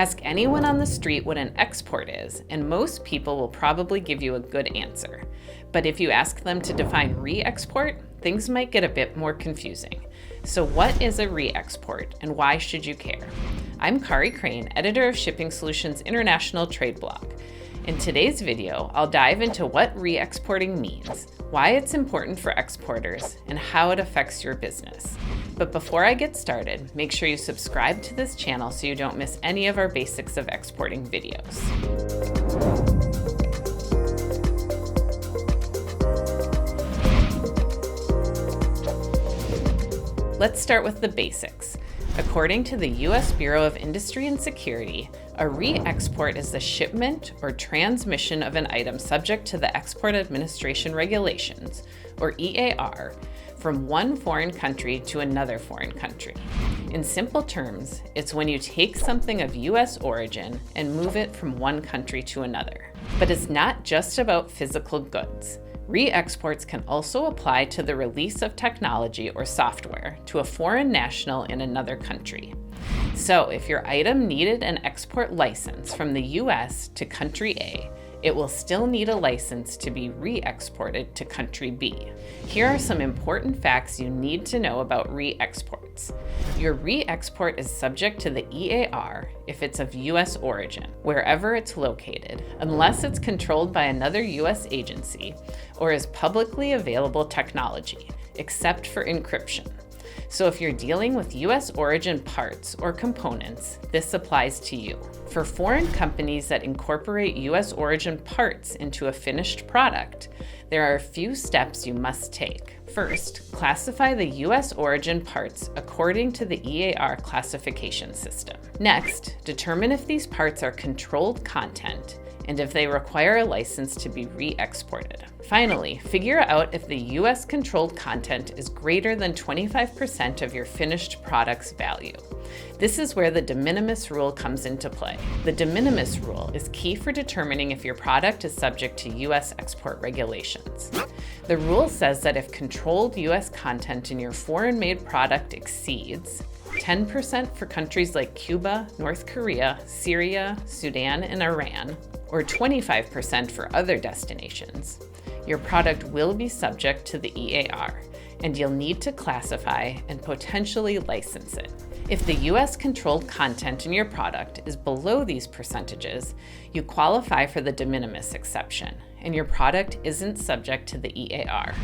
Ask anyone on the street what an export is, and most people will probably give you a good answer. But if you ask them to define re-export, things might get a bit more confusing. So what is a re-export, and why should you care? I'm Kari Crane, editor of Shipping Solutions' International Trade blog. In today's video, I'll dive into what re-exporting means, why it's important for exporters, and how it affects your business. But before I get started, make sure you subscribe to this channel so you don't miss any of our basics of exporting videos. Let's start with the basics. According to the U.S. Bureau of Industry and Security, a re-export is the shipment or transmission of an item subject to the Export Administration Regulations, or EAR, from one foreign country to another foreign country. In simple terms, it's when you take something of U.S. origin and move it from one country to another. But it's not just about physical goods. Re-exports can also apply to the release of technology or software to a foreign national in another country. So if your item needed an export license from the US to country A, it will still need a license to be re-exported to country B. Here are some important facts you need to know about re-exports. Your re-export is subject to the EAR if it's of US origin, wherever it's located, unless it's controlled by another US agency or is publicly available technology, except for encryption. So if you're dealing with US origin parts or components, this applies to you. For foreign companies that incorporate US origin parts into a finished product, there are a few steps you must take. First, classify the US origin parts according to the EAR classification system. Next, determine if these parts are controlled content and if they require a license to be re-exported. Finally, figure out if the US controlled content is greater than 25% of your finished product's value. This is where the de minimis rule comes into play. The de minimis rule is key for determining if your product is subject to US export regulations. The rule says that if controlled US content in your foreign-made product exceeds 10% for countries like Cuba, North Korea, Syria, Sudan, and Iran, or 25% for other destinations, your product will be subject to the EAR, and you'll need to classify and potentially license it. If the US controlled content in your product is below these percentages, you qualify for the de minimis exception, and your product isn't subject to the EAR.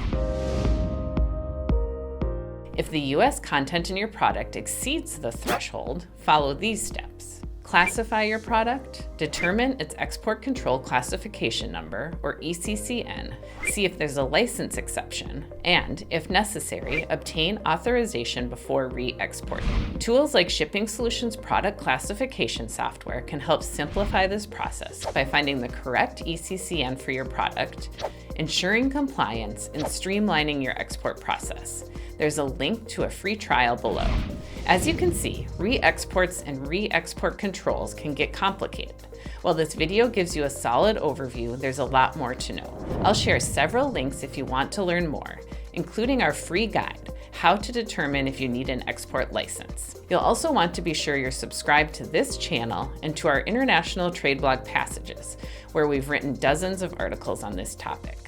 If the US content in your product exceeds the threshold, follow these steps. Classify your product, determine its Export Control Classification Number, or ECCN, see if there's a license exception, and, if necessary, obtain authorization before re-exporting. Tools like Shipping Solutions product classification software can help simplify this process by finding the correct ECCN for your product, ensuring compliance, and streamlining your export process. There's a link to a free trial below. As you can see, re-exports and re-export controls can get complicated. While this video gives you a solid overview, there's a lot more to know. I'll share several links if you want to learn more, including our free guide, How to Determine If You Need an Export License. You'll also want to be sure you're subscribed to this channel and to our International Trade blog Passages, where we've written dozens of articles on this topic.